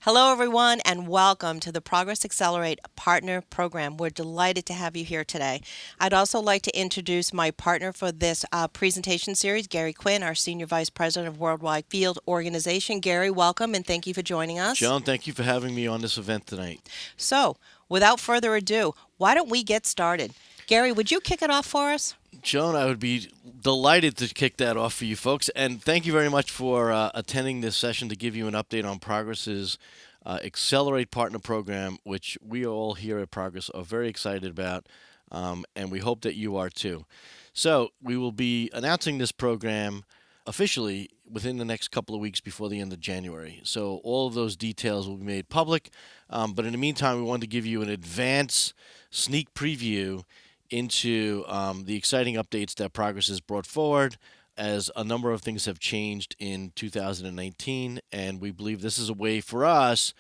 Hello, everyone, and welcome to the Progress Accelerate Partner Program. We're delighted to have you here today. I'd also like to introduce my partner for this presentation series, Gary Quinn, our Senior Vice President of Worldwide Field Organization. Gary, welcome, and thank you for joining us. Joan, thank you for having me on this event tonight. So, without further ado, why don't we get started? Gary, would you kick it off for us? Joan, I would be delighted to kick that off for you folks. And thank you very much for attending this session to give you an update on Progress's Accelerate Partner Program, which we all here at Progress are very excited about, and we hope that you are too. So, we will be announcing this program officially within the next couple of weeks before the end of January. So, all of those details will be made public. But in the meantime, we wanted to give you an advance sneak preview into the exciting updates that Progress has brought forward, as a number of things have changed in 2019, and we believe this is a way for us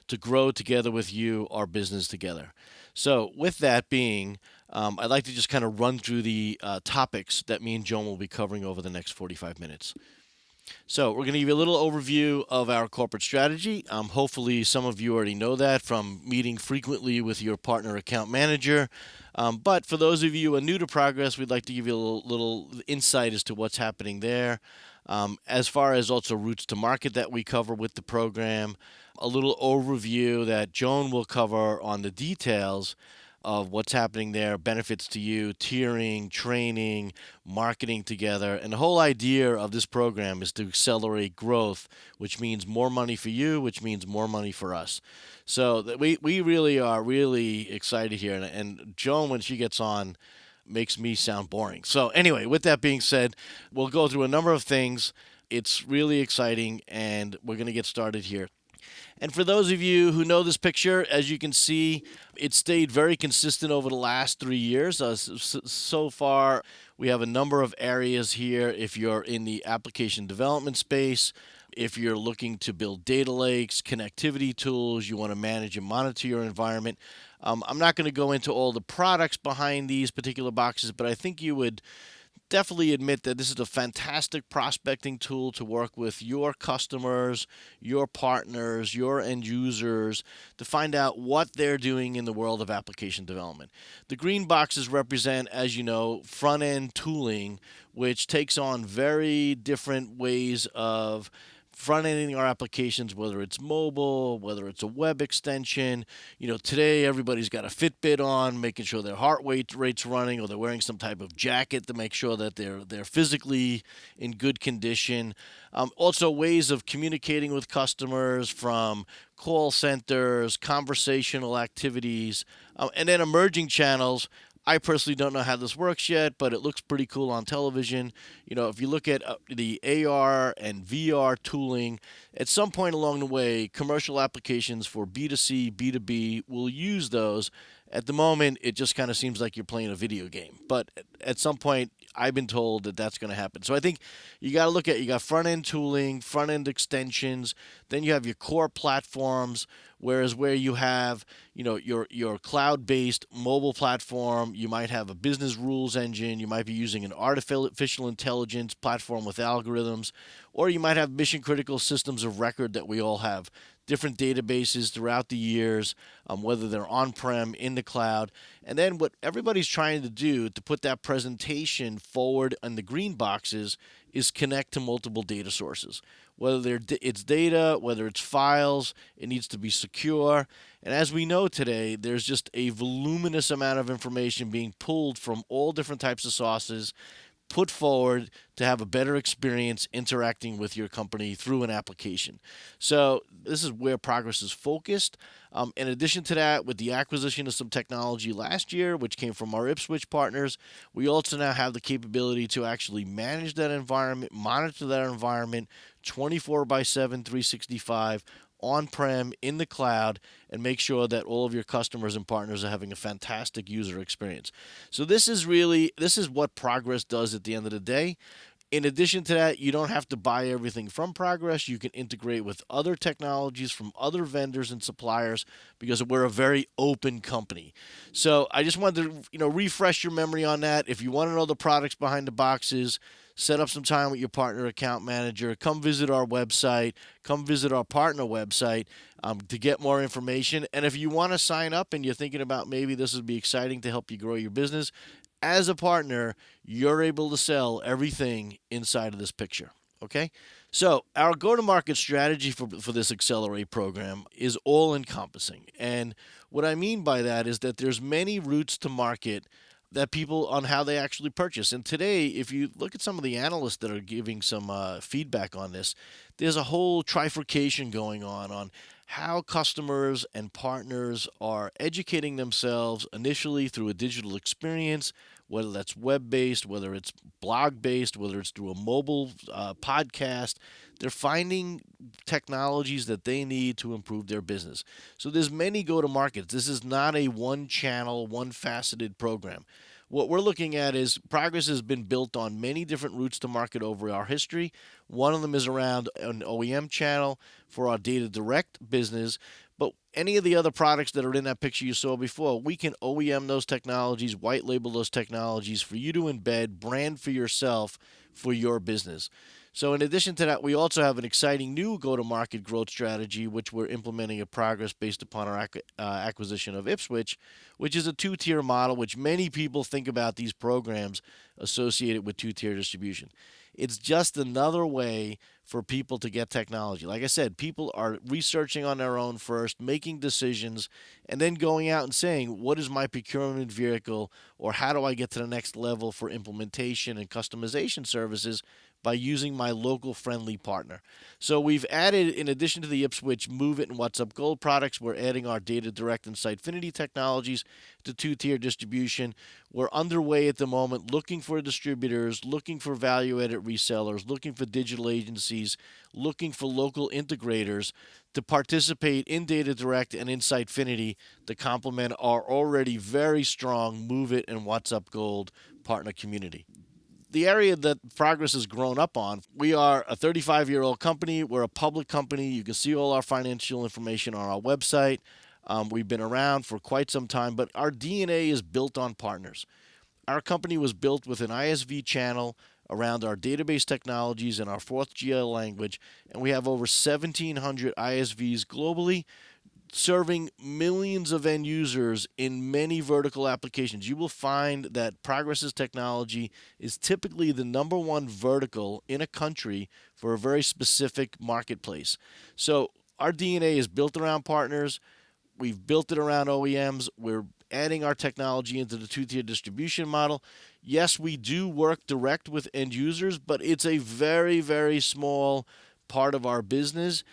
to grow together with you, our business together. So, with that being, I'd like to just kind of run through the topics that me and Joan will be covering over the next 45 minutes. So, we're going to give you a little overview of our corporate strategy. Hopefully, some of you already know that from meeting frequently with your partner account manager. But for those of you who are new to Progress, we'd like to give you a little insight as to what's happening there. As far as also routes to market that we cover with the program, a little overview that Joan will cover on the details of what's happening there, benefits to you, tiering, training, marketing together. And the whole idea of this program is to accelerate growth, which means more money for you, which means more money for us. So we really are really excited here. And Joan, when she gets on, makes me sound boring. So anyway, with that being said, we'll go through a number of things. It's really exciting, and we're going to get started here. And for those of you who know this picture, as you can see, it stayed very consistent over the last 3 years. So far, we have a number of areas here. If you're in the application development space, if you're looking to build data lakes, connectivity tools, you want to manage and monitor your environment. I'm not going to go into all the products behind these particular boxes, but I think you would definitely admit that this is a fantastic prospecting tool to work with your customers, your partners, your end users to find out what they're doing in the world of application development. The green boxes represent, as you know, front end tooling, which takes on very different ways of front-ending our applications, whether it's mobile, whether it's a web extension. Today everybody's got a Fitbit on, making sure their heart rate's running, or they're wearing some type of jacket to make sure that they're physically in good condition. Also, ways of communicating with customers from call centers, conversational activities, and then emerging channels. I personally don't know how this works yet, but it looks pretty cool on television. If you look at the AR and VR tooling, at some point along the way, commercial applications for B2C, B2B will use those. At the moment, it just kind of seems like you're playing a video game. But at some point, I've been told that that's going to happen. So I think you got to look at, you got front end tooling, front end extensions, then you have your core platforms. Whereas where you have, your cloud-based mobile platform, you might have a business rules engine, you might be using an artificial intelligence platform with algorithms, or you might have mission-critical systems of record that we all have. Different databases throughout the years, whether they're on-prem, in the cloud. And then what everybody's trying to do to put that presentation forward in the green boxes is connect to multiple data sources. Whether it's data, whether it's files, it needs to be secure. And as we know today, there's just a voluminous amount of information being pulled from all different types of sources, put forward to have a better experience interacting with your company through an application. So this is where Progress is focused. In addition to that, with the acquisition of some technology last year, which came from our Ipswich partners, we also now have the capability to actually manage that environment, monitor that environment 24 by 7, 365, on-prem, in the cloud, and make sure that all of your customers and partners are having a fantastic user experience. So this is what Progress does at the end of the day. In addition to that, you don't have to buy everything from Progress. You can integrate with other technologies from other vendors and suppliers because we're a very open company. So I just wanted to refresh your memory on that. If you want to know the products behind the boxes, set up some time with your partner account manager, come visit our website, come visit our partner website to get more information. And if you want to sign up and you're thinking about maybe this would be exciting to help you grow your business, as a partner, you're able to sell everything inside of this picture. Okay? So, our go to market strategy for this Accelerate program is all encompassing. And what I mean by that is that there's many routes to market that people on how they actually purchase. And today, if you look at some of the analysts that are giving some feedback on this, there's a whole trifurcation going on how customers and partners are educating themselves initially through a digital experience, whether that's web based, whether it's blog based, whether it's through a mobile podcast. They're finding technologies that they need to improve their business. So there's many go to markets. This is not a one channel, one faceted program. What we're looking at is progress has been built on many different routes to market over our history. One of them is around an OEM channel for our data direct business. But any of the other products that are in that picture you saw before, we can OEM those technologies, white label those technologies for you to embed, brand for yourself for your business. So, in addition to that, we also have an exciting new go to market growth strategy, which we're implementing a progress based upon our acquisition of Ipswich, which is a two-tier model, which many people think about these programs associated with two-tier distribution. It's just another way for people to get technology. Like I said, people are researching on their own first, making decisions, and then going out and saying, what is my procurement vehicle, or how do I get to the next level for implementation and customization services by using my local friendly partner. So we've added, in addition to the Ipswich, Move It, and What's Up Gold products, we're adding our Data Direct and Sitefinity technologies to two-tier distribution. We're underway at the moment looking for distributors, looking for value-added resellers, looking for digital agencies, looking for local integrators to participate in Data Direct and in Sitefinity to complement our already very strong Move It and What's Up Gold partner community. The area that Progress has grown up on. We are a 35-year-old company. We're a public company. You can see all our financial information on our website. We've been around for quite some time, but our DNA is built on partners. Our company was built with an ISV channel around our database technologies and our fourth GL language, and we have over 1,700 ISVs globally serving millions of end users in many vertical applications. You will find that Progress's technology is typically the number one vertical in a country for a very specific marketplace. So our DNA is built around partners. We've built it around OEMs. We're adding our technology into the two-tier distribution model. Yes, we do work direct with end users, but it's a very, very small part of our business.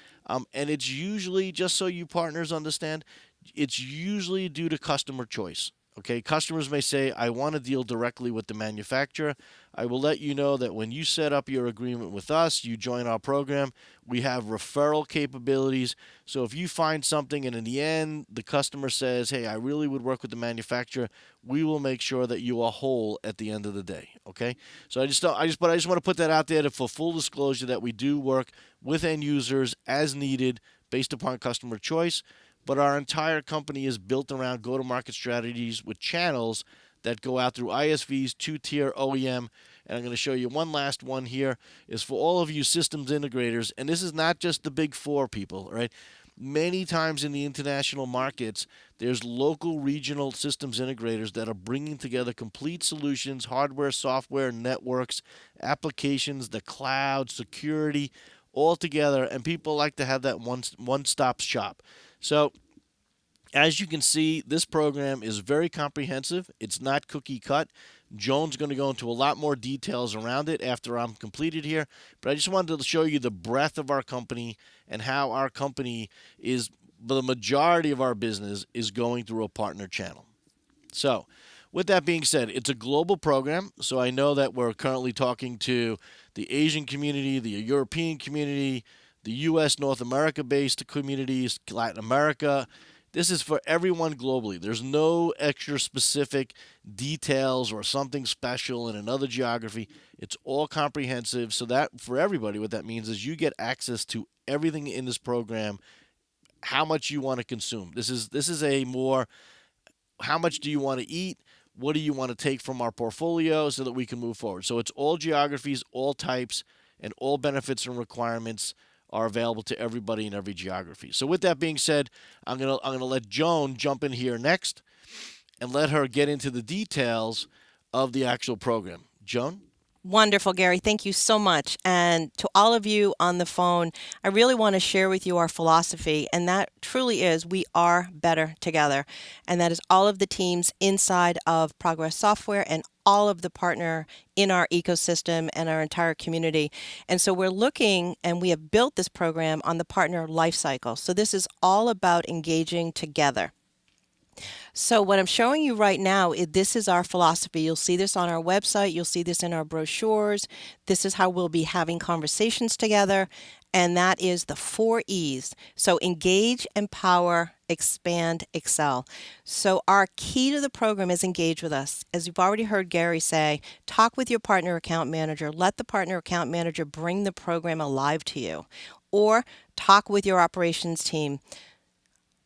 And it's usually, just so you partners understand, it's usually due to customer choice. Okay, customers may say, I want to deal directly with the manufacturer. I will let you know that when you set up your agreement with us, you join our program, we have referral capabilities. So if you find something and in the end, the customer says, hey, I really would work with the manufacturer, we will make sure that you are whole at the end of the day. Okay, so I just want to put that out there for full disclosure that we do work with end users as needed based upon customer choice. But our entire company is built around go to market strategies with channels that go out through ISVs, two tier OEM. And I'm going to show you one last one here is for all of you systems integrators. And this is not just the big four people, right? Many times in the international markets, there's local regional systems integrators that are bringing together complete solutions, hardware, software, networks, applications, the cloud, security, all together. And people like to have that one-stop shop. So as you can see, this program is very comprehensive. It's not cookie cut. Joan's going to go into a lot more details around it after I'm completed here. But I just wanted to show you the breadth of our company and how our company is, the majority of our business is going through a partner channel. So with that being said, it's a global program. So I know that we're currently talking to the Asian community, the European community, the U.S., North America-based communities, Latin America. This is for everyone globally. There's no extra specific details or something special in another geography. It's all comprehensive. So that for everybody, what that means is you get access to everything in this program, how much you want to consume. This is a more how much do you want to eat? What do you want to take from our portfolio so that we can move forward? So it's all geographies, all types, and all benefits and requirements are available to everybody in every geography. So with that being said, I'm gonna let Joan jump in here next and let her get into the details of the actual program. Joan? Wonderful, Gary. Thank you so much. And to all of you on the phone, I really want to share with you our philosophy, and that truly is we are better together. And that is all of the teams inside of Progress Software and all of the partner in our ecosystem and our entire community. And so we're looking and we have built this program on the partner lifecycle. So this is all about engaging together. So what I'm showing you right now, this is our philosophy. You'll see this on our website. You'll see this in our brochures. This is how we'll be having conversations together. And that is the 4 E's. So engage, empower, expand, excel. So our key to the program is engage with us. As you've already heard Gary say, talk with your partner account manager. Let the partner account manager bring the program alive to you. Or talk with your operations team.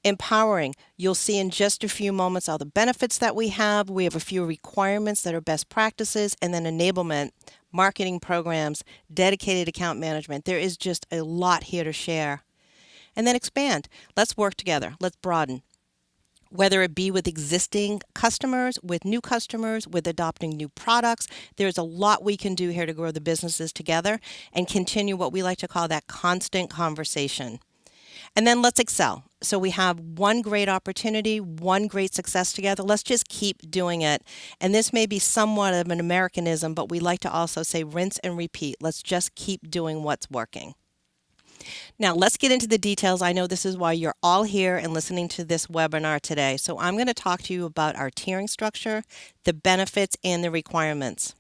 Empowering. You'll see in just a few moments all the benefits that we have. We have a few requirements that are best practices, and then enablement, marketing programs, dedicated account management. There is just a lot here to share. And then expand. Let's work together. Let's broaden. Whether it be with existing customers, with new customers, with adopting new products, there's a lot we can do here to grow the businesses together and continue what we like to call that constant conversation. And then let's excel. So we have one great opportunity, one great success together. Let's just keep doing it. And this may be somewhat of an Americanism, but we like to also say rinse and repeat. Let's just keep doing what's working. Now, let's get into the details. I know this is why you're all here and listening to this webinar today. So I'm going to talk to you about our tiering structure, the benefits, and the requirements.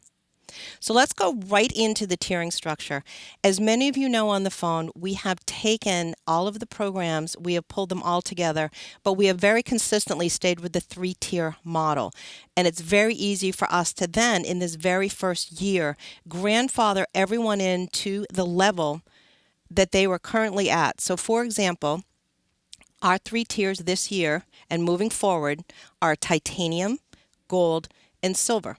So let's go right into the tiering structure. As many of you know on the phone, we have taken all of the programs, we have pulled them all together, but we have very consistently stayed with the 3-tier model. And it's very easy for us to then, in this very first year, grandfather everyone into the level that they were currently at. So for example, our 3 tiers this year and moving forward are titanium, gold, and silver.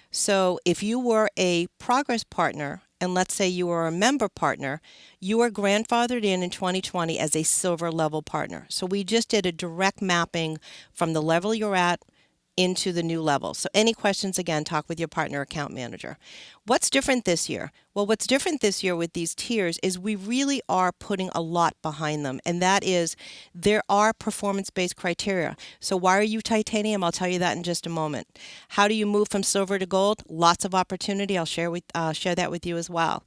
So if you were a progress partner, and let's say you were a member partner, you are grandfathered in 2020 as a silver level partner. So we just did a direct mapping from the level you're at into the new level. So any questions, again, talk with your partner account manager. What's different this year? Well, what's different this year with these tiers is we really are putting a lot behind them. And that is there are performance-based criteria. So why are you titanium? I'll tell you that in just a moment. How do you move from silver to gold? Lots of opportunity. I'll share that with you as well.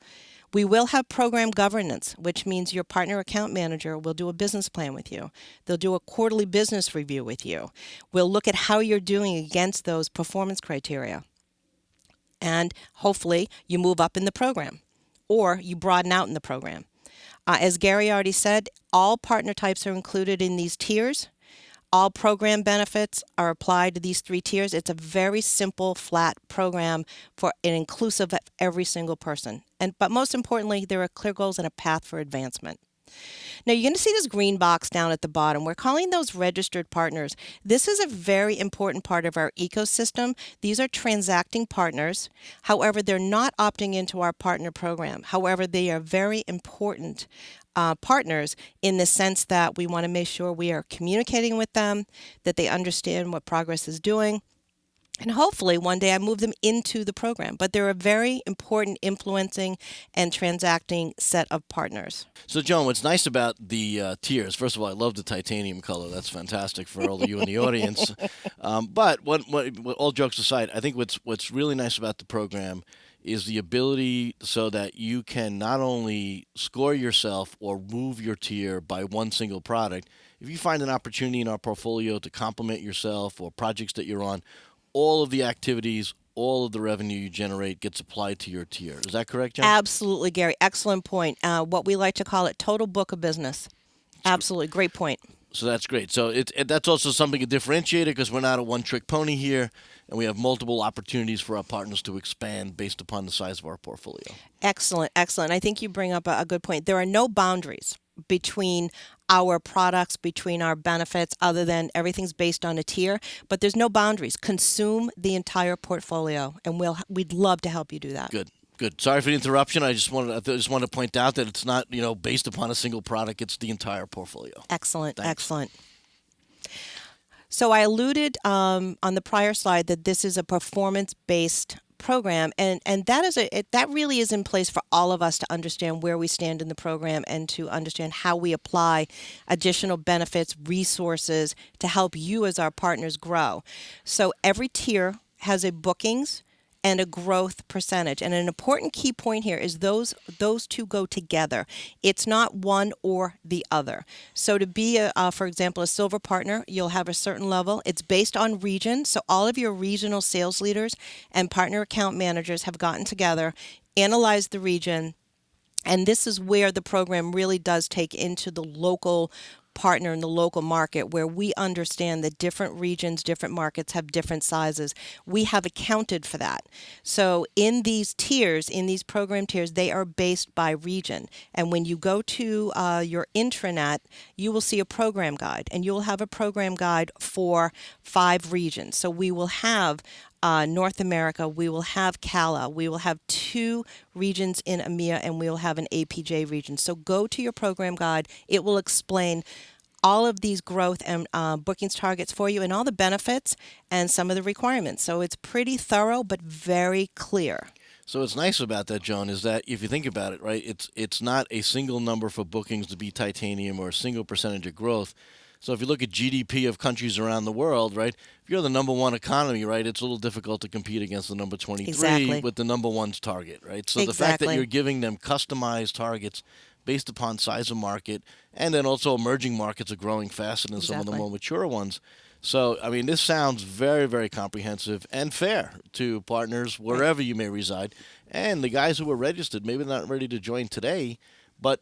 We will have program governance, which means your partner account manager will do a business plan with you. They'll do a quarterly business review with you. We'll look at how you're doing against those performance criteria. And hopefully you move up in the program or you broaden out in the program. As Gary already said, all partner types are included in these tiers. All program benefits are applied to these 3 tiers. It's a very simple, flat program for an inclusive of every single person. But most importantly, there are clear goals and a path for advancement. Now, you're going to see this green box down at the bottom. We're calling those registered partners. This is a very important part of our ecosystem. These are transacting partners. However, they're not opting into our partner program. However, they are very important partners in the sense that we want to make sure we are communicating with them, that they understand what Progress is doing, and hopefully one day I move them into the program. But they're a very important influencing and transacting set of partners. So, Joan, what's nice about the tiers, first of all, I love the titanium color. That's fantastic for all of you in the audience. But all jokes aside, I think what's really nice about the program is the ability so that you can not only score yourself or move your tier by one single product. If you find an opportunity in our portfolio to complement yourself or projects that you're on, all of the activities, all of the revenue you generate gets applied to your tier. Is that correct, John? Absolutely, Gary. Excellent point. What we like to call it total book of business. Absolutely. Great point. So that's great. So that's also something to differentiate it because we're not a one-trick pony here, and we have multiple opportunities for our partners to expand based upon the size of our portfolio. Excellent, excellent. I think you bring up a good point. There are no boundaries between our products, between our benefits, other than everything's based on a tier, but there's no boundaries. Consume the entire portfolio, and we'd love to help you do that. Good. Good. Sorry for the interruption. I just wanted to point out that it's not based upon a single product. It's the entire portfolio. Excellent, Thanks. excellent. So I alluded on the prior slide that this is a performance-based program, and that really is in place for all of us to understand where we stand in the program and to understand how we apply additional benefits, resources to help you as our partners grow. So every tier has a bookings and a growth percentage. And an important key point here is those two go together. It's not one or the other. So to be, for example, a silver partner, you'll have a certain level. It's based on region. So all of your regional sales leaders and partner account managers have gotten together, analyzed the region, and this is where the program really does take into the local partner in the local market, where we understand that different regions, different markets have different sizes. We have accounted for that. So in these tiers, in these program tiers, they are based by region. And when you go to your intranet, you will see a program guide, and you'll have a program guide for 5 regions. So we will have North America, we will have CALA, we will have 2 regions in EMEA, and we will have an APJ region. So go to your program guide. It will explain all of these growth and bookings targets for you and all the benefits and some of the requirements. So it's pretty thorough, but very clear. So what's nice about that, Joan, is that if you think about it, right, it's not a single number for bookings to be titanium or a single percentage of growth. So if you look at GDP of countries around the world, right, if you're the number 1 economy, right, it's a little difficult to compete against the number 23 Exactly. with the number 1's target, right? So the fact that Exactly. you're giving them customized targets based upon size of market, and then also emerging markets are growing faster than some of the Exactly. more mature ones. So, I mean, this sounds very, very comprehensive and fair to partners wherever you may reside. And the guys who are registered, maybe they're not ready to join today, but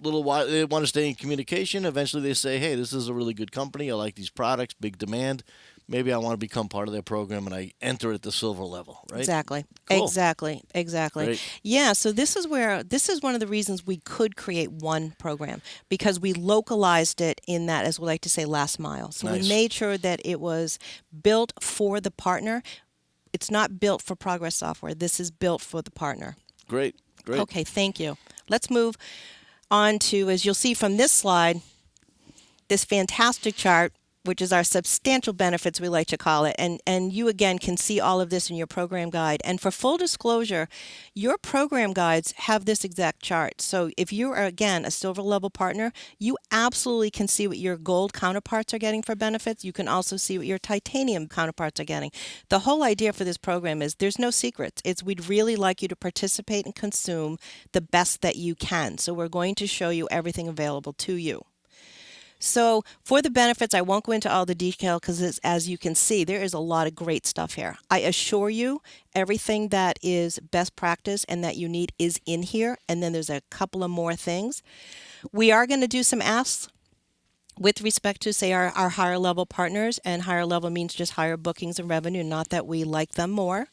little while they want to stay in communication. Eventually, they say, "Hey, this is a really good company. I like these products. Big demand. Maybe I want to become part of their program," and I enter at the silver level. Right? Exactly. Cool. Exactly. Great. Yeah, so this is one of the reasons we could create one program, because we localized it in that, as we like to say, last mile. So Nice. we made sure that it was built for the partner. It's not built for Progress Software. This is built for the partner. Great. Great. Okay, thank you. Let's move on to, as you'll see from this slide, this fantastic chart, which is our substantial benefits, we like to call it. And you, again, can see all of this in your program guide. And for full disclosure, your program guides have this exact chart. So if you are, again, a silver level partner, you absolutely can see what your gold counterparts are getting for benefits. You can also see what your titanium counterparts are getting. The whole idea for this program is there's no secrets. We'd really like you to participate and consume the best that you can. So we're going to show you everything available to you. So for the benefits, I won't go into all the detail because, as you can see, there is a lot of great stuff here. I assure you, everything that is best practice and that you need is in here. And then there's a couple of more things. We are going to do some asks with respect to, say, our higher level partners, and higher level means just higher bookings and revenue, not that we like them more.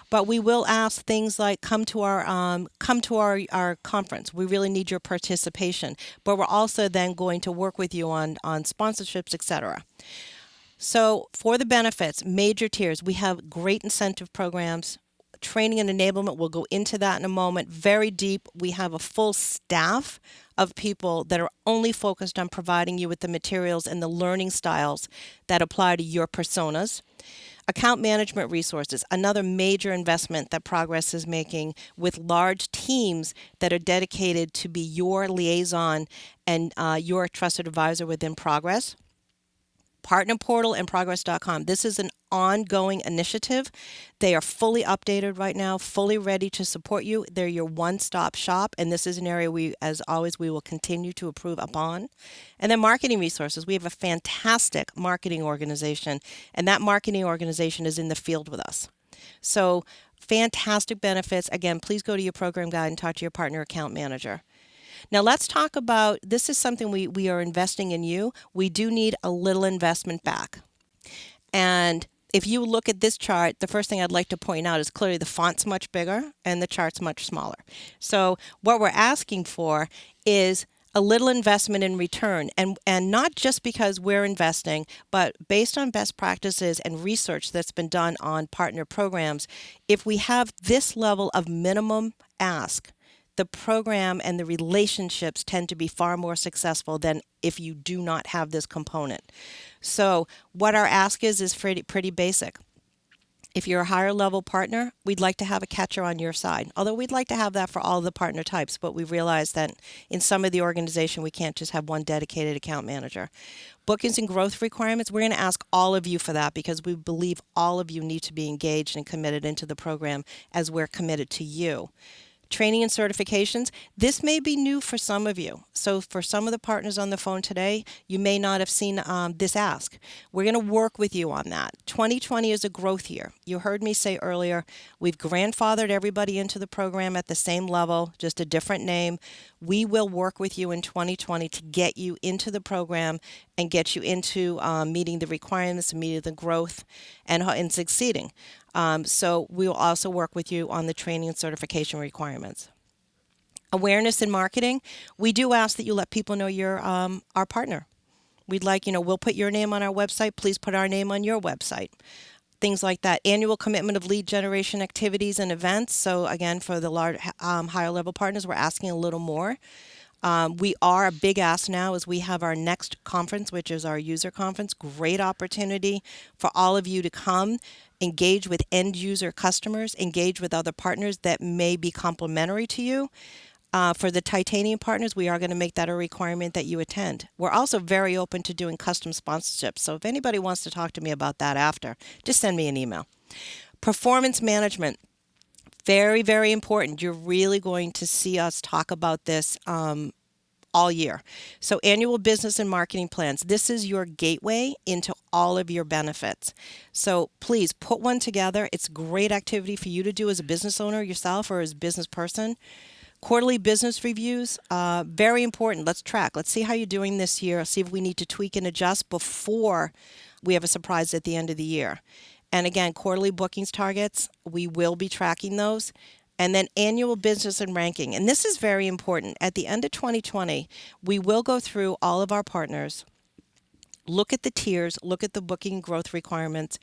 But we will ask things like, come to our conference. We really need your participation. But we're also then going to work with you on sponsorships, etc. So for the benefits, major tiers, we have great incentive programs. Training and enablement, we'll go into that in a moment. Very deep. We have a full staff of people that are only focused on providing you with the materials and the learning styles that apply to your personas. Account management resources, another major investment that Progress is making, with large teams that are dedicated to be your liaison and your trusted advisor within Progress. Partner Portal and Progress.com. This is an ongoing initiative. They are fully updated right now, fully ready to support you. They're your one-stop shop, and this is an area we, as always, we will continue to improve upon. And then marketing resources. We have a fantastic marketing organization, and that marketing organization is in the field with us. So fantastic benefits. Again, please go to your program guide and talk to your partner account manager. Now let's talk about, this is something we are investing in you. We do need a little investment back. And if you look at this chart, the first thing I'd like to point out is clearly the font's much bigger and the chart's much smaller. So what we're asking for is a little investment in return. And not just because we're investing, but based on best practices and research that's been done on partner programs, if we have this level of minimum ask, the program and the relationships tend to be far more successful than if you do not have this component. So what our ask is pretty basic. If you're a higher level partner, we'd like to have a catcher on your side. Although we'd like to have that for all the partner types, but we realize that in some of the organization, we can't just have one dedicated account manager. Bookings and growth requirements, we're going to ask all of you for that because we believe all of you need to be engaged and committed into the program as we're committed to you. Training and certifications, this may be new for some of you. So for some of the partners on the phone today, you may not have seen this ask. We're going to work with you on that. 2020 is a growth year. You heard me say earlier, we've grandfathered everybody into the program at the same level, just a different name. We will work with you in 2020 to get you into the program and get you into meeting the requirements, meeting the growth, and succeeding. So we will also work with you on the training and certification requirements. Awareness in marketing, we do ask that you let people know you're our partner. We'd like, we'll put your name on our website. Please put our name on your website. Things like that. Annual commitment of lead generation activities and events. So again, for the large, higher level partners, we're asking a little more. We are a big ask now as we have our next conference, which is our user conference. Great opportunity for all of you to come, engage with end user customers, engage with other partners that may be complementary to you. For the titanium partners, we are going to make that a requirement that you attend. We're also very open to doing custom sponsorships. So if anybody wants to talk to me about that after, just send me an email. Performance management. Very, very important. You're really going to see us talk about this all year. So annual business and marketing plans. This is your gateway into all of your benefits. So please put one together. It's a great activity for you to do as a business owner yourself or as a business person. Quarterly business reviews, very important. Let's track. Let's see how you're doing this year. See if we need to tweak and adjust before we have a surprise at the end of the year. And again, quarterly bookings targets, we will be tracking those. And then annual business and ranking. And this is very important. At the end of 2020, we will go through all of our partners, look at the tiers, look at the booking growth requirements,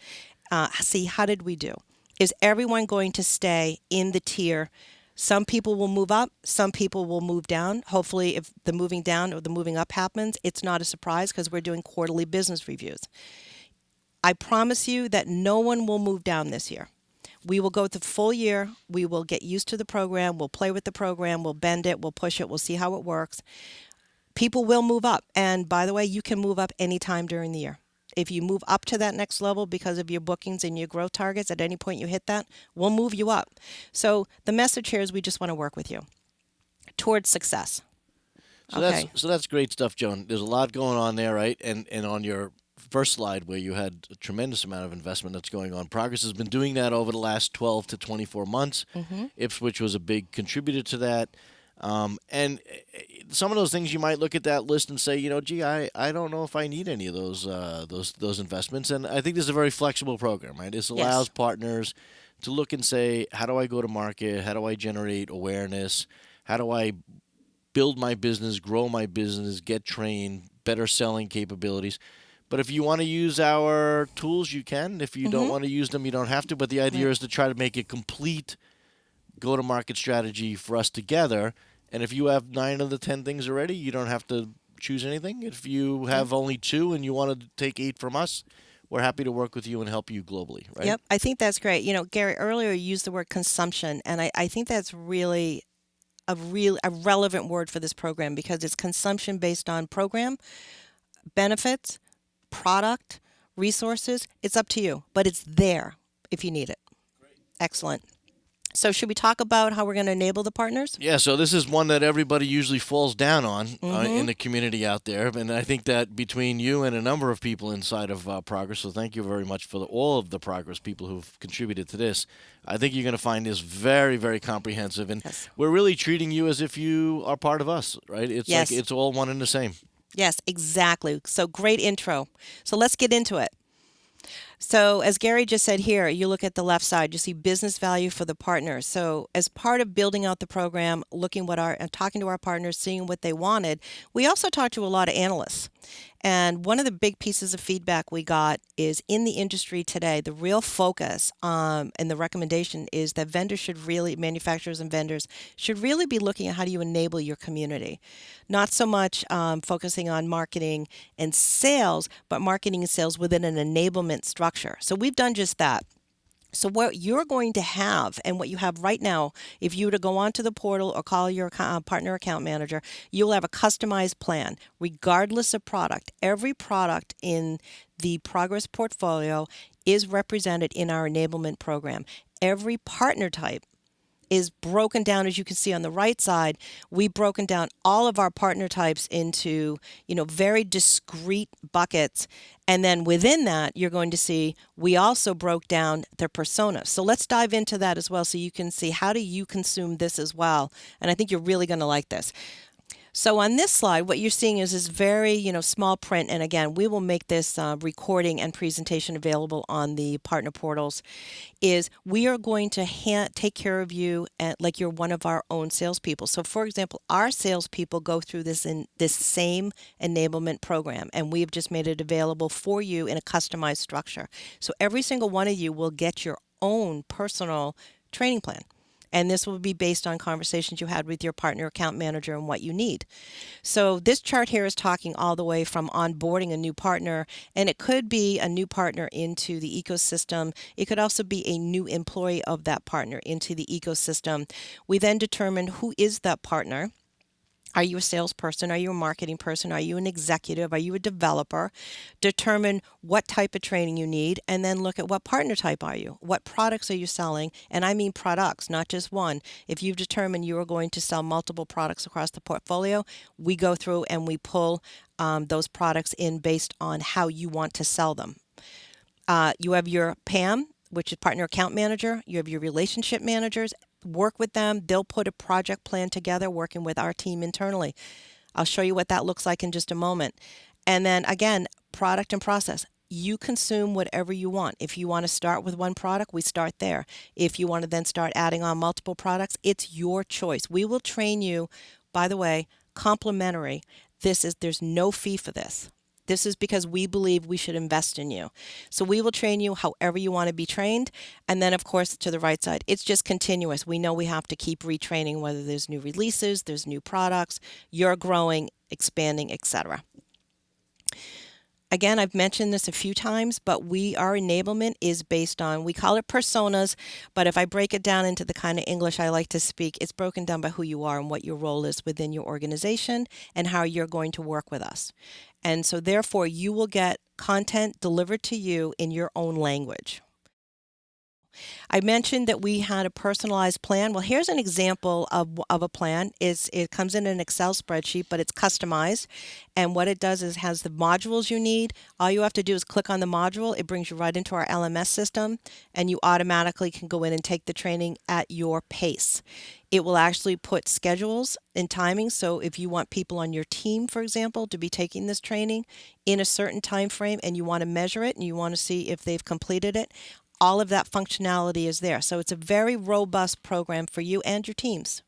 see how did we do. Is everyone going to stay in the tier? Some people will move up, some people will move down. Hopefully, if the moving down or the moving up happens, it's not a surprise because we're doing quarterly business reviews. I promise you that no one will move down this year. We will go the full year. We will get used to the program. We'll play with the program. We'll bend it. We'll push it. We'll see how it works. People will move up. And by the way, you can move up anytime during the year. If you move up to that next level because of your bookings and your growth targets, at any point you hit that, we'll move you up. So the message here is we just want to work with you towards success. So that's great stuff, Joan. There's a lot going on there, right? And on your first slide where you had a tremendous amount of investment that's going on. Progress has been doing that over the last 12 to 24 months. Ipswich was a big contributor to that. And some of those things you might look at that list and say, gee, I don't know if I need any of those investments. And I think this is a very flexible program, right? This allows partners to look and say, how do I go to market? How do I generate awareness? How do I build my business, grow my business, get trained, better selling capabilities? But if you want to use our tools, you can. If you don't want to use them, you don't have to. But the idea is to try to make a complete go-to-market strategy for us together. And if you have 9 of the 10 things already, you don't have to choose anything. If you have only 2 and you want to take 8 from us, we're happy to work with you and help you globally, right? Yep, I think that's great. Gary, earlier you used the word consumption, and I think that's really a relevant word for this program because it's consumption based on program, benefits, product, resources. It's up to you, but it's there if you need it. Great. Excellent. So should we talk about how we're going to enable the partners? Yeah, so this is one that everybody usually falls down on in the community out there. And I think that between you and a number of people inside of Progress, so thank you very much for all of the Progress people who've contributed to this, I think you're going to find this very, very comprehensive. And we're really treating you as if you are part of us, right? It's like it's all one and the same. Yes, exactly. So great intro. So let's get into it. So, as Gary just said here, you look at the left side, you see business value for the partners. So, as part of building out the program, looking what our and talking to our partners, seeing what they wanted, we also talked to a lot of analysts. And one of the big pieces of feedback we got is in the industry today, the real focus and the recommendation is that vendors should really, manufacturers and vendors should really be looking at how do you enable your community. Not so much focusing on marketing and sales, but marketing and sales within an enablement structure. So we've done just that. So what you're going to have and what you have right now, if you were to go onto the portal or call your partner account manager, you'll have a customized plan regardless of product. Every product in the Progress portfolio is represented in our enablement program. Every partner type is broken down, as you can see on the right side. We've broken down all of our partner types into, very discrete buckets. And then within that, you're going to see we also broke down their personas. So let's dive into that as well so you can see how do you consume this as well. And I think you're really going to like this. So on this slide, what you're seeing is this very, small print. And again, we will make this recording and presentation available on the partner portals. Is we are going to take care of you like you're one of our own salespeople. So, for example, our salespeople go through this in this same enablement program, and we've just made it available for you in a customized structure. So every single one of you will get your own personal training plan. And this will be based on conversations you had with your partner account manager and what you need. So this chart here is talking all the way from onboarding a new partner, and it could be a new partner into the ecosystem. It could also be a new employee of that partner into the ecosystem. We then determine who is that partner. Are you a salesperson? Are you a marketing person? Are you an executive? Are you a developer? Determine what type of training you need, and then look at what partner type are you? What products are you selling? And I mean products, not just one. If you've determined you are going to sell multiple products across the portfolio, we go through and we pull those products in based on how you want to sell them. You have your PAM, which is partner account manager. You have your relationship managers. Work with them. They'll put a project plan together working with our team internally. I'll show you what that looks like in just a moment. And then again, product and process. You consume whatever you want. If you want to start with one product, we start there. If you want to then start adding on multiple products, it's your choice. We will train you, by the way, complimentary. There's no fee for this. This is because we believe we should invest in you. So we will train you however you want to be trained. And then, of course, to the right side, it's just continuous. We know we have to keep retraining, whether there's new releases, there's new products, you're growing, expanding, etc. Again, I've mentioned this a few times, but our enablement is based on, we call it personas, but if I break it down into the kind of English I like to speak, it's broken down by who you are and what your role is within your organization and how you're going to work with us. And so therefore, you will get content delivered to you in your own language. I mentioned that we had a personalized plan. Well, here's an example of a plan. It comes in an Excel spreadsheet, but it's customized. And what it does is has the modules you need. All you have to do is click on the module. It brings you right into our LMS system, and you automatically can go in and take the training at your pace. It will actually put schedules and timing. So if you want people on your team, for example, to be taking this training in a certain time frame and you want to measure it and you want to see if they've completed it, all of that functionality is there. So it's a very robust program for you and your teams.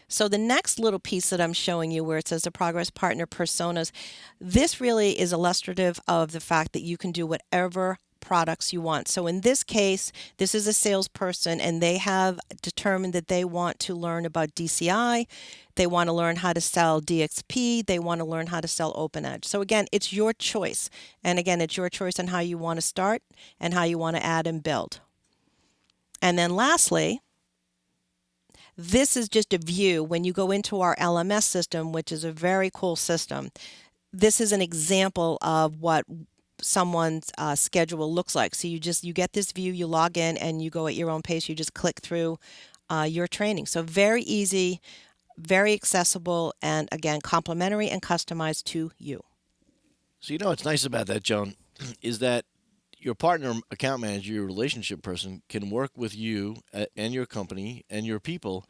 So the next little piece that I'm showing you where it says the Progress Partner Personas, this really is illustrative of the fact that you can do whatever products you want. So in this case, this is a salesperson and they have determined that they want to learn about DCI, they want to learn how to sell DXP, they want to learn how to sell OpenEdge. So again, it's your choice. And again, it's your choice on how you want to start and how you want to add and build. And then lastly, this is just a view when you go into our LMS system, which is a very cool system. This is an example of what someone's schedule looks like. So you get this view, you log in and you go at your own pace. You just click through your training. So very easy, very accessible, and again, complimentary and customized to you. So, what's nice about that, Joan, is that your partner account manager, your relationship person, can work with you and your company and your people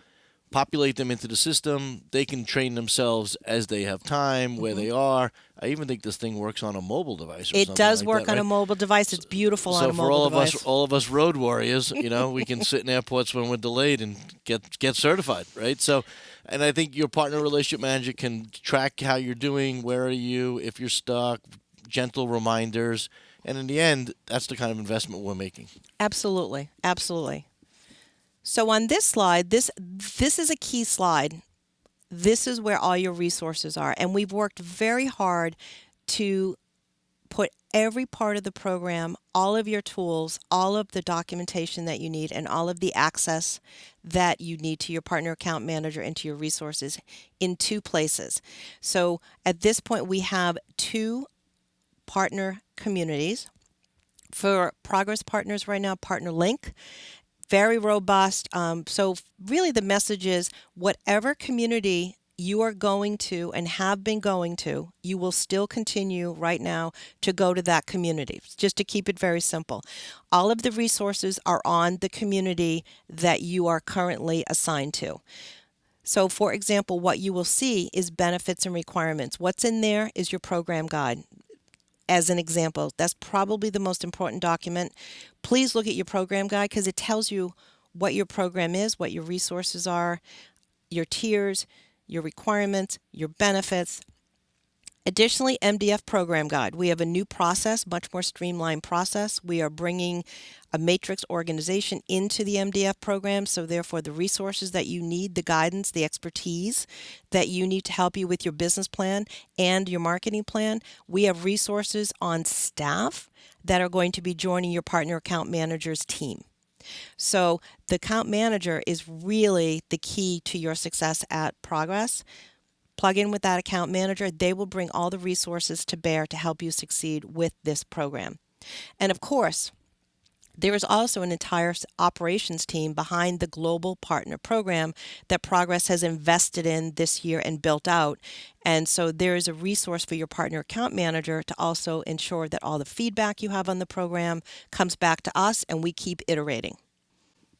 populate them into the system. They can train themselves as they have time, where they are. I even think this thing works on a mobile device or It something does like that, work on a right? mobile device. It's beautiful on So a for mobile device. all of us road warriors, we can sit in airports when we're delayed and get certified, right? So, and I think your partner relationship manager can track how you're doing, where are you, if you're stuck, gentle reminders, and in the end, that's the kind of investment we're making. Absolutely. Absolutely. So on this slide, this is a key slide. This is where all your resources are, and we've worked very hard to put every part of the program, all of your tools, all of the documentation that you need, and all of the access that you need to your partner account manager and to your resources in two places. So at this point, we have two partner communities. For Progress Partners right now, Partner Link, very robust. So really the message is whatever community you are going to and have been going to, you will still continue right now to go to that community, just to keep it very simple. All of the resources are on the community that you are currently assigned to. So, for example, what you will see is benefits and requirements. What's in there is your program guide. As an example, that's probably the most important document. Please look at your program guide because it tells you what your program is, what your resources are, your tiers, your requirements, your benefits. Additionally, MDF program guide. We have a new process, much more streamlined process. We are bringing a matrix organization into the MDF program, so therefore the resources that you need, the guidance, the expertise that you need to help you with your business plan and your marketing plan. We have resources on staff that are going to be joining your partner account manager's team. So the account manager is really the key to your success at Progress. Plug in with that account manager. They will bring all the resources to bear to help you succeed with this program. And of course, there is also an entire operations team behind the global partner program that Progress has invested in this year and built out. And so there is a resource for your partner account manager to also ensure that all the feedback you have on the program comes back to us and we keep iterating.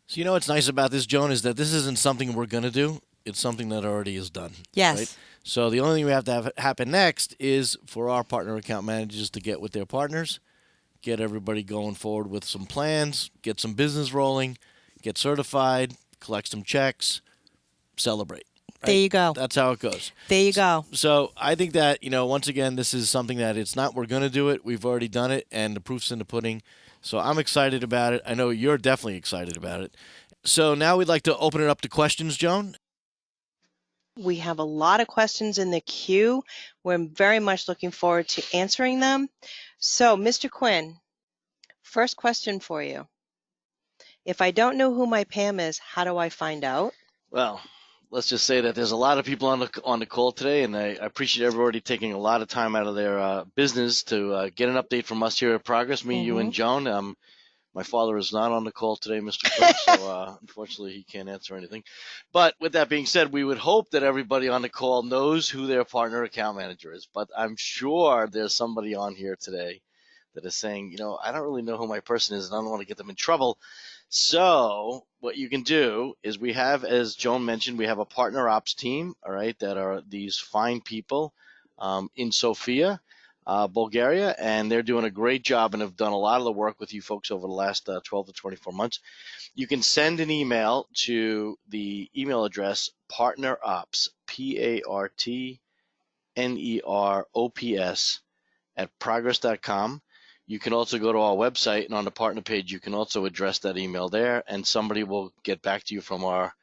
So what's nice about this, Joan, is that this isn't something we're going to do. It's something that already is done. Right? Yes. So the only thing we have to have happen next is for our partner account managers to get with their partners, get everybody going forward with some plans, get some business rolling, get certified, collect some checks, celebrate. There Right? you go. That's how it goes. There you go. So I think that, once again, this is something that it's not we're going to do it. We've already done it, and the proof's in the pudding. So I'm excited about it. I know you're definitely excited about it. So now we'd like to open it up to questions, Joan. We have a lot of questions in the queue. We're very much looking forward to answering them. So, Mr. Quinn, first question for you. If I don't know who my PAM is, how do I find out? Well, let's just say that there's a lot of people on the call today, and I appreciate everybody taking a lot of time out of their business to get an update from us here at Progress, me, you, and Joan. My father is not on the call today, Mr. Quinn, so unfortunately he can't answer anything. But with that being said, we would hope that everybody on the call knows who their partner account manager is. But I'm sure there's somebody on here today that is saying, I don't really know who my person is, and I don't want to get them in trouble. So what you can do is we have, as Joan mentioned, we have a partner ops team, all right, that are these fine people in Sofia, Bulgaria, and they're doing a great job and have done a lot of the work with you folks over the last 12 to 24 months. You can send an email to the email address partnerops, PARTNEROPS, at progress.com. You can also go to our website, and on the partner page, you can also address that email there, and somebody will get back to you from our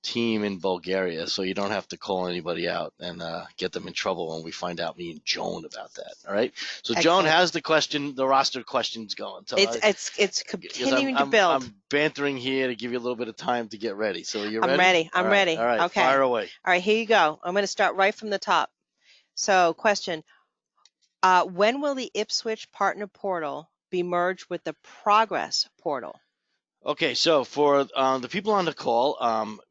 team in Bulgaria, so you don't have to call anybody out and get them in trouble when we find out, me and Joan, about that. All right. So Joan has the roster questions going. So it's continuing to build. I'm bantering here to give you a little bit of time to get ready. So you're ready? I'm ready. I'm ready. All right. Okay. Fire away. All right. Here you go. I'm going to start right from the top. So, question: when will the Ipswich Partner Portal be merged with the Progress Portal? Okay, so for the people on the call,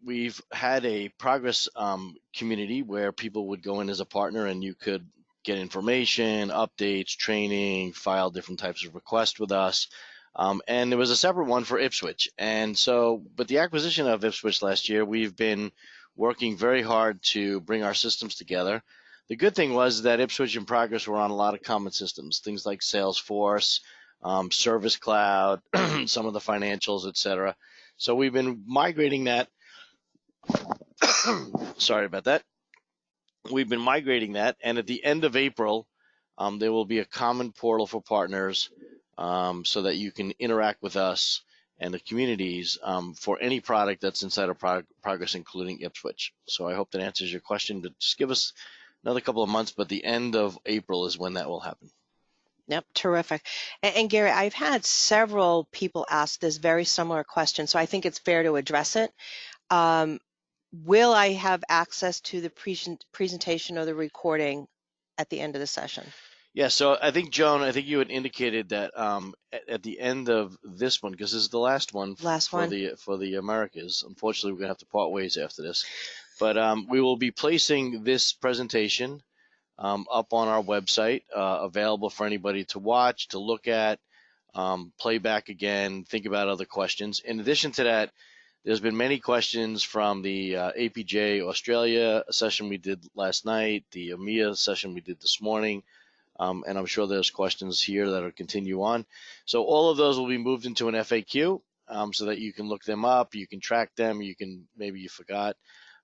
we've had a Progress community where people would go in as a partner and you could get information, updates, training, file different types of requests with us. And there was a separate one for Ipswich. And so, but the acquisition of Ipswich last year, we've been working very hard to bring our systems together. The good thing was that Ipswich and Progress were on a lot of common systems, things like Salesforce, Service Cloud, some of the financials, etc. So we've been migrating that. Sorry about that. We've been migrating that, and at the end of April, there will be a common portal for partners so that you can interact with us and the communities for any product that's inside of Progress, including Ipswich. So I hope that answers your question, but just give us another couple of months, but the end of April is when that will happen. Yep, terrific. And Gary, I've had several people ask this very similar question, so I think it's fair to address it. Um, will I have access to the presentation or the recording at the end of the session? Yeah, so I think, Joan, I think you had indicated that at the end of this one, because this is the last one Last for one. the Americas. Unfortunately, we're gonna have to part ways after this, but we will be placing this presentation up on our website, available for anybody to watch, to look at, play back again, think about other questions. In addition to that, there's been many questions from the APJ Australia session we did last night, the EMEA session we did this morning. And I'm sure there's questions here that'll continue on. So all of those will be moved into an FAQ so that you can look them up, you can track them, maybe you forgot.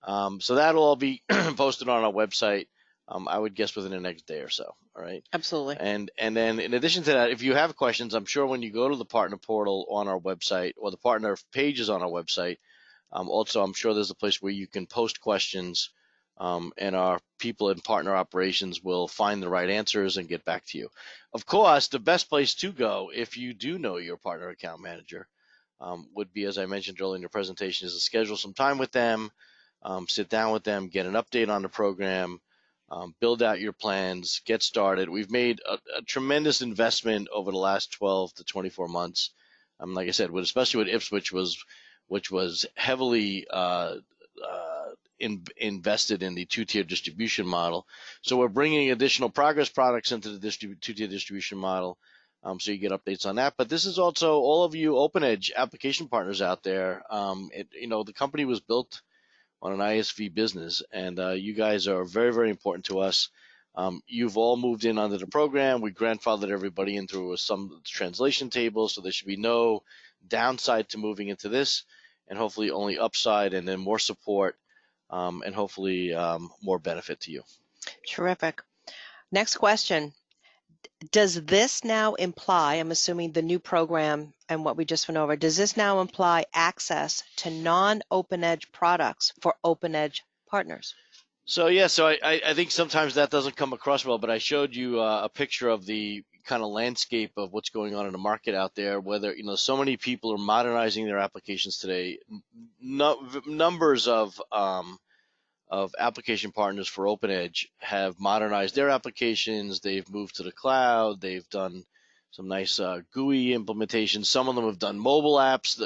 So that'll all be posted on our website, I would guess within the next day or so. All right. Absolutely. And then in addition to that, if you have questions, I'm sure when you go to the partner portal on our website or the partner pages on our website, also I'm sure there's a place where you can post questions, and our people in partner operations will find the right answers and get back to you. Of course, the best place to go if you do know your partner account manager would be, as I mentioned earlier in the presentation, is to schedule some time with them, sit down with them, get an update on the program, build out your plans, get started. We've made a tremendous investment over the last 12 to 24 months. Like I said, especially with Ipswich, which was heavily invested in the two-tier distribution model. So we're bringing additional Progress products into the two-tier distribution model, so you get updates on that. But this is also all of you OpenEdge application partners out there. The company was built on an ISV business, and you guys are very, very important to us. You've all moved in under the program. We grandfathered everybody in through some translation tables, so there should be no downside to moving into this, and hopefully only upside, and then more support, and hopefully more benefit to you. Terrific. Next question. Does this now imply, I'm assuming the new program and what we just went over, does this now imply access to non-OpenEdge products for OpenEdge partners? So I think sometimes that doesn't come across well, but I showed you a picture of the kind of landscape of what's going on in the market out there, whether, so many people are modernizing their applications today. Numbers of application partners for OpenEdge have modernized their applications. They've moved to the cloud. They've done some nice GUI implementations. Some of them have done mobile apps.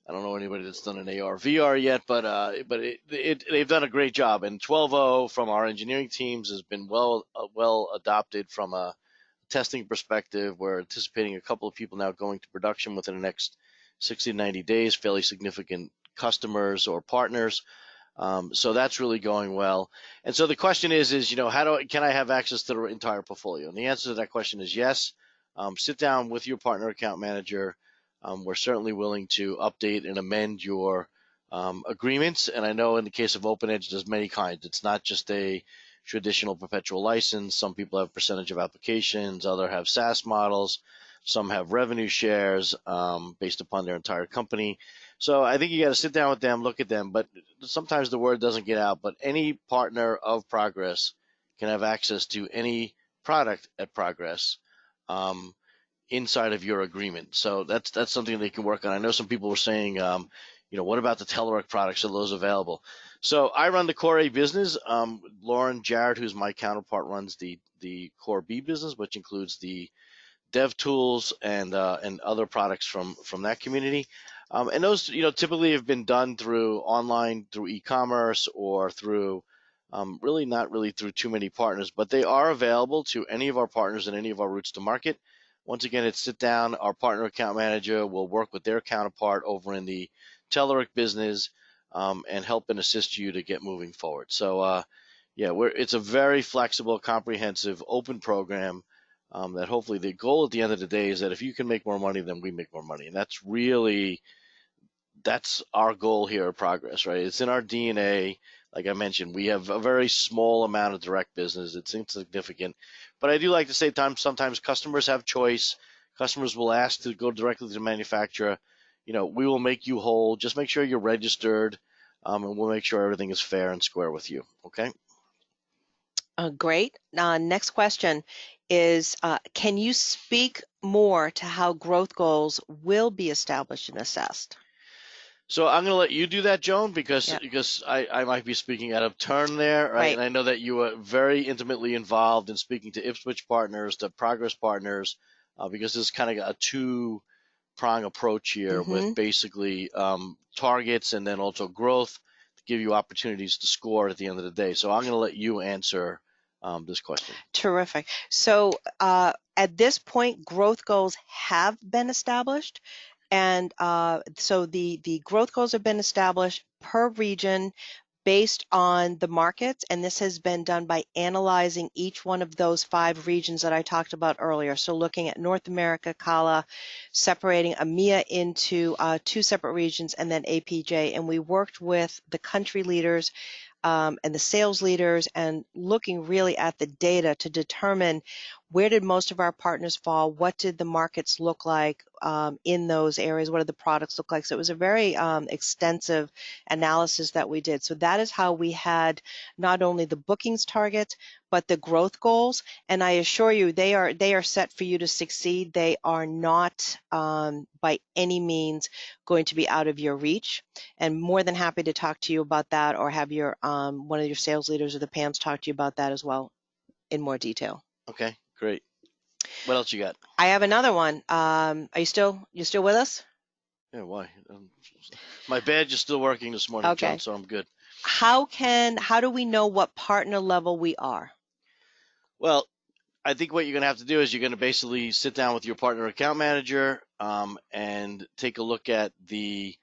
I don't know anybody that's done an AR VR yet, but they've done a great job. And 12.0 from our engineering teams has been well adopted from a testing perspective. We're anticipating a couple of people now going to production within the next 60 to 90 days, fairly significant customers or partners. So that's really going well. And so the question is can I have access to the entire portfolio? And the answer to that question is yes. Sit down with your partner account manager. We're certainly willing to update and amend your agreements. And I know in the case of OpenEdge, there's many kinds. It's not just a traditional perpetual license. Some people have percentage of applications. Others have SaaS models. Some have revenue shares based upon their entire company. So I think you got to sit down with them, look at them. But sometimes the word doesn't get out. But any partner of Progress can have access to any product at Progress inside of your agreement. So that's something they can work on. I know some people were saying, what about the Telerik products? Are those available? So I run the Core A business. Lauren Jarrett, who's my counterpart, runs the Core B business, which includes the dev tools and other products from that community. And those, typically have been done through online, through e-commerce, or through not really through too many partners, but they are available to any of our partners and any of our routes to market. Once again, it's sit down. Our partner account manager will work with their counterpart over in the Telerik business and help and assist you to get moving forward. So yeah, it's a very flexible, comprehensive, open program that hopefully the goal at the end of the day is that if you can make more money, then we make more money. And that's our goal here at Progress, right? It's in our DNA. Like I mentioned, we have a very small amount of direct business. It's insignificant. But I do like to say sometimes customers have choice. Customers will ask to go directly to the manufacturer. We will make you whole. Just make sure you're registered, and we'll make sure everything is fair and square with you. Okay? Great. Next question is, can you speak more to how growth goals will be established and assessed? So I'm going to let you do that, Joan, because Yeah, I might be speaking out of turn there, right? right. And I know that you are very intimately involved in speaking to Ipswich partners, to Progress partners, because this is kind of a two-prong approach here with Mm-hmm. basically targets and then also growth to give you opportunities to score at the end of the day. So I'm going to let you answer this question. Terrific. So at this point, growth goals have been established. And so the growth goals have been established per region based on the markets, and this has been done by analyzing each one of those 5 regions that I talked about earlier. So looking at North America, CALA, separating EMEA into 2 separate regions, and then APJ. And we worked with the country leaders and the sales leaders and looking really at the data to determine where did most of our partners fall, what did the markets look like in those areas, what did the products look like. So it was a very extensive analysis that we did. So that is how we had not only the bookings targets, but the growth goals. And I assure you, they are set for you to succeed. They are not by any means going to be out of your reach. And more than happy to talk to you about that, or have your one of your sales leaders or the PAMs talk to you about that as well in more detail. Okay, great. What else you got? I have another one. Are you still with us? Yeah, why? My badge is still working this morning, Joan, Okay. so I'm good. How do we know what partner level we are? Well, I think what you're going to have to do is you're going to basically sit down with your partner account manager and take a look at the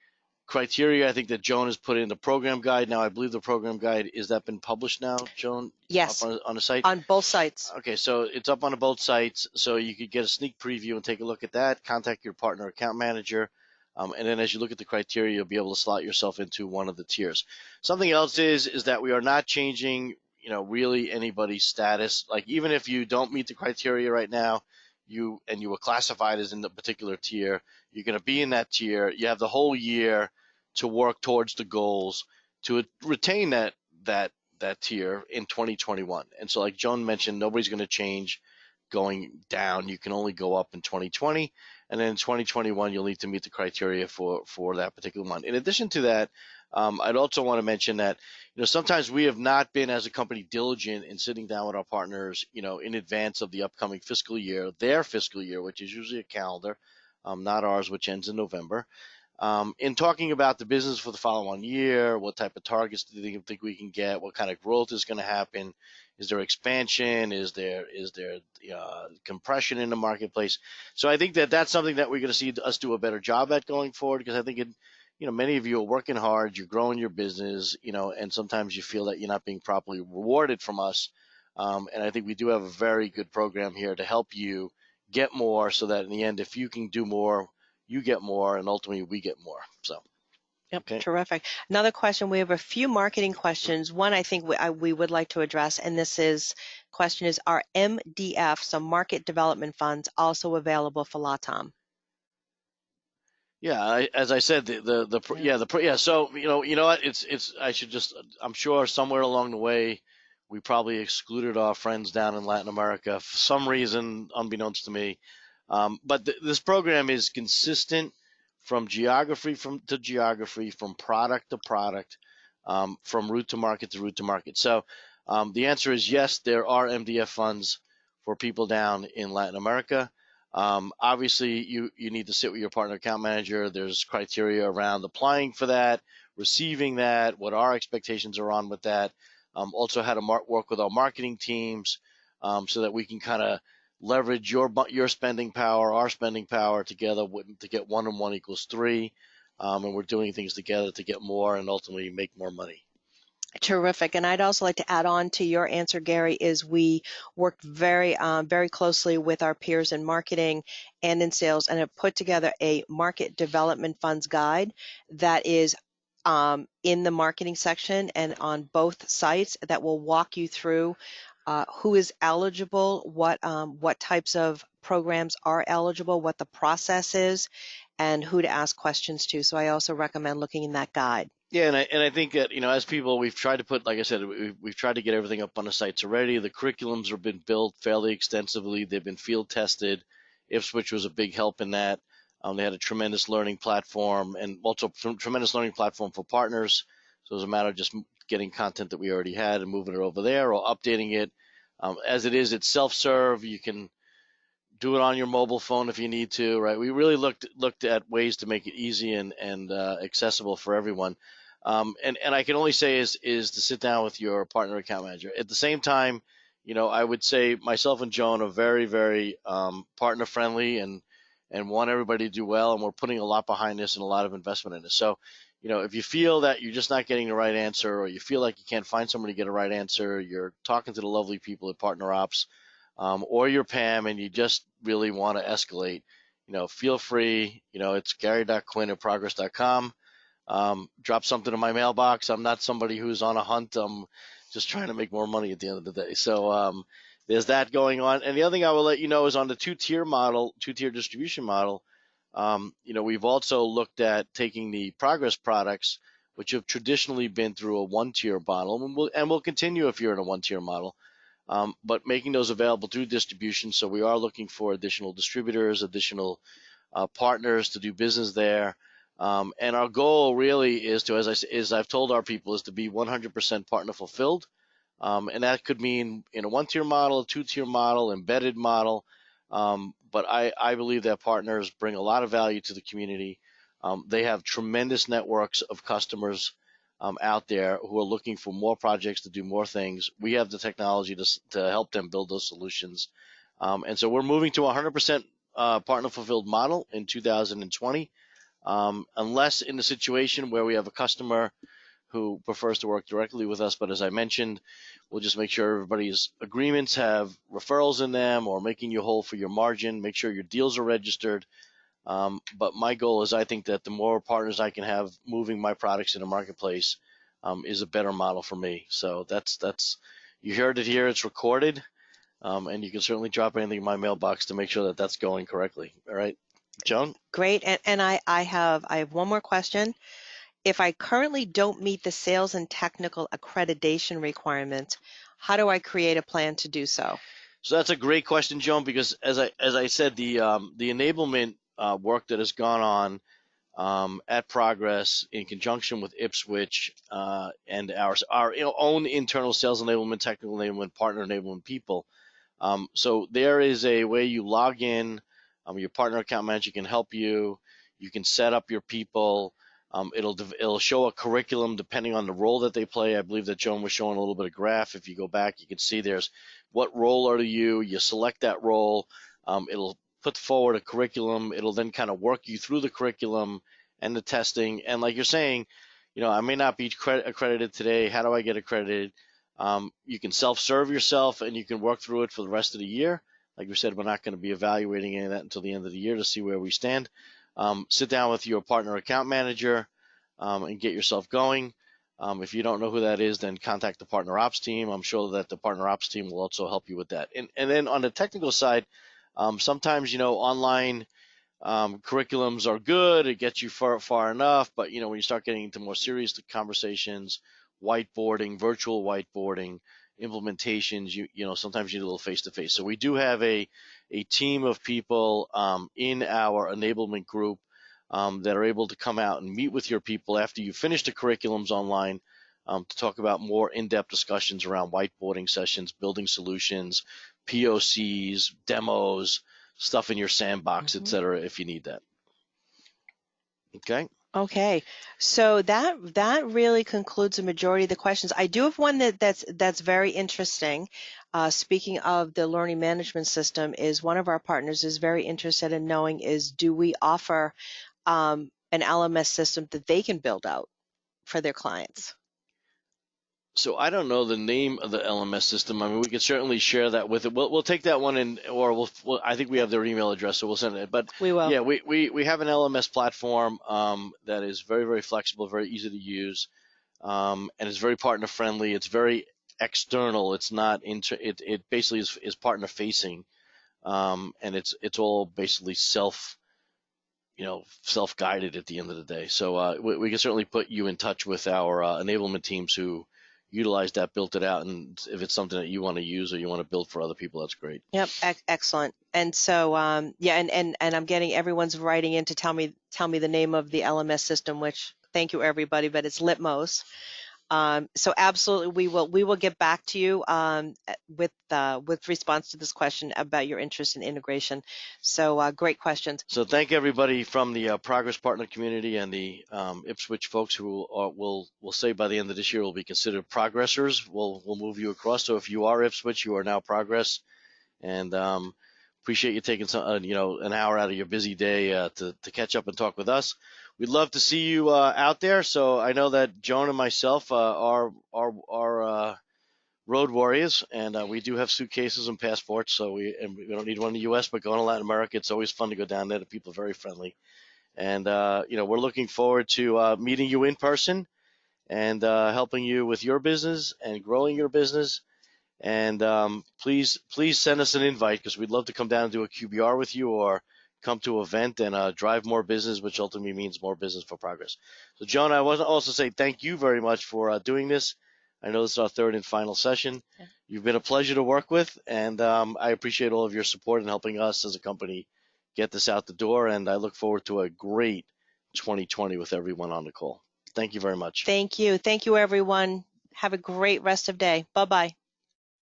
criteria. I think that Joan has put in the program guide. Now, I believe the program guide, is that been published now, Joan, up Yes, on the site? on both sites. Okay, so it's up on both sites, so you could get a sneak preview and take a look at that. Contact your partner account manager, and then as you look at the criteria, you'll be able to slot yourself into one of the tiers. Something else is that we are not changing, really anybody's status. Like even if you don't meet the criteria right now, you were classified as in the particular tier, you're going to be in that tier. You have the whole year to work towards the goals to retain that tier in 2021. And so like Joan mentioned, nobody's going to change going down. You can only go up in 2020. And then in 2021, you'll need to meet the criteria for that particular one. In addition to that, I'd also want to mention that, sometimes we have not been as a company diligent in sitting down with our partners, in advance of the upcoming fiscal year, their fiscal year, which is usually a calendar, not ours, which ends in November. In talking about the business for the following year, what type of targets do you think we can get? What kind of growth is going to happen? Is there expansion? Is there compression in the marketplace? So I think that that's something that we're going to see us do a better job at going forward, because I think many of you are working hard, you're growing your business, and sometimes you feel that you're not being properly rewarded from us. And I think we do have a very good program here to help you get more, so that in the end, if you can do more, you get more, and ultimately we get more. So, Yep, okay. terrific. Another question. We have a few marketing questions. One I think we would like to address, and question is, are MDF, some market development funds, also available for LATAM? Yeah, as I said, yeah. So you know what? I'm sure somewhere along the way, we probably excluded our friends down in Latin America for some reason, unbeknownst to me. But this program is consistent from geography to geography, from product to product, from route to market to route to market. So the answer is yes, there are MDF funds for people down in Latin America. Obviously, you need to sit with your partner account manager. There's criteria around applying for that, receiving that, what our expectations are on with that. Also, how to work with our marketing teams so that we can kind of leverage your spending power, our spending power together to get 1 and 1 equals 3. and we're doing things together to get more and ultimately make more money. Terrific. And I'd also like to add on to your answer, Gary, is we worked very closely with our peers in marketing and in sales and have put together a market development funds guide that is in the marketing section and on both sites that will walk you through who is eligible, what types of programs are eligible, what the process is, and who to ask questions to. So I also recommend looking in that guide. Yeah, and I think that as people, we've tried to put, like I said, we've tried to get everything up on the sites already. The curriculums have been built fairly extensively. They've been field tested. Ipswich was a big help in that. They had a tremendous learning platform and also tremendous learning platform for partners. So it was a matter of just getting content that we already had and moving it over there or updating it. As it is, it's self-serve. You can do it on your mobile phone if you need to, right? We really looked at ways to make it easy and accessible for everyone. And I can only say is to sit down with your partner account manager. At the same time, I would say myself and Joan are very partner friendly and want everybody to do well, and we're putting a lot behind this and a lot of investment in this. So, if you feel that you're just not getting the right answer, or you feel like you can't find somebody to get a right answer, you're talking to the lovely people at Partner Ops, or you're Pam, and you just really want to escalate, feel free. It's gary.quinn@progress.com. Drop something in my mailbox. I'm not somebody who's on a hunt. I'm just trying to make more money at the end of the day. So there's that going on. And the other thing I will let you know is on the two-tier distribution model. We've also looked at taking the Progress products, which have traditionally been through a one-tier model, and we'll continue if you're in a one-tier model. But making those available through distribution. So we are looking for additional distributors, additional partners to do business there. And our goal really is to, as I've told our people, is to be 100% partner fulfilled. And that could mean in a one-tier model, a two-tier model, embedded model. But I believe that partners bring a lot of value to the community. They have tremendous networks of customers out there who are looking for more projects to do more things. We have the technology to help them build those solutions. And so we're moving to a 100% partner fulfilled model in 2020. Unless in the situation where we have a customer who prefers to work directly with us. But as I mentioned, we'll just make sure everybody's agreements have referrals in them or making you whole for your margin. Make sure your deals are registered. But my goal is I think that the more partners I can have moving my products in the marketplace is a better model for me. So that's you heard it here. It's recorded. And you can certainly drop anything in my mailbox to make sure that that's going correctly. All right, Joan? Great. And I have one more question. If I currently don't meet the sales and technical accreditation requirements, how do I create a plan to do so? So that's a great question, Joan, because as I said, the enablement work that has gone on at Progress in conjunction with Ipswich and our own internal sales enablement, technical enablement, partner enablement people. So there is a way you log in. Your partner account manager can help you. You can set up your people. It'll show a curriculum depending on the role that they play. I believe that Joan was showing a little bit of graph. If you go back, you can see there's what role are you. You select that role. It'll put forward a curriculum. It'll then kind of work you through the curriculum and the testing. And like you're saying, I may not be accredited today. How do I get accredited? You can self-serve yourself and you can work through it for the rest of the year. Like we said, we're not going to be evaluating any of that until the end of the year to see where we stand. Sit down with your partner account manager and get yourself going. If you don't know who that is, then contact the partner ops team. I'm sure that the partner ops team will also help you with that. And then on the technical side, sometimes, online curriculums are good. It gets you far enough. But, when you start getting into more serious conversations, whiteboarding, virtual whiteboarding, implementations, sometimes you need a little face-to-face. So we do have a team of people in our enablement group that are able to come out and meet with your people after you finish the curriculums online to talk about more in-depth discussions around whiteboarding sessions, building solutions, POCs, demos, stuff in your sandbox, et cetera, if you need that. Okay. Okay, so that really concludes the majority of the questions. I do have one that's very interesting. Speaking of the learning management system, is one of our partners is very interested in knowing is do we offer an LMS system that they can build out for their clients? So I don't know the name of the LMS system. I mean, we can certainly share that with it. We'll take that one in, or I think we have their email address, so we'll send it. But We will. yeah, we have an LMS platform that is very, very flexible, very easy to use, and it's very partner friendly. It's very external. It's not it basically is partner facing, and it's all basically self guided at the end of the day. So we can certainly put you in touch with our enablement teams who utilized that, built it out, and if it's something that you want to use or you want to build for other people, that's great. Yep, excellent. And so, yeah, and I'm getting everyone's writing in to tell me the name of the LMS system, which thank you everybody, but it's Litmos. So absolutely, we will get back to you with response to this question about your interest in integration. So great questions. So thank everybody from the Progress Partner community and the Ipswich folks who will say by the end of this year will be considered progressors. We'll move you across. So if you are Ipswich, you are now Progress, and appreciate you taking some an hour out of your busy day to catch up and talk with us. We'd love to see you out there. So I know that Joan and myself are road warriors, and we do have suitcases and passports. So we don't need one in the U.S., but going to Latin America, it's always fun to go down there. The people are very friendly, and we're looking forward to meeting you in person and helping you with your business and growing your business. And please send us an invite because we'd love to come down and do a QBR with you or come to an event and drive more business, which ultimately means more business for Progress. So, Joan, I want to also say thank you very much for doing this. I know this is our third and final session. Yeah. You've been a pleasure to work with, and I appreciate all of your support in helping us as a company get this out the door. And I look forward to a great 2020 with everyone on the call. Thank you very much. Thank you. Thank you, everyone. Have a great rest of day. Bye-bye.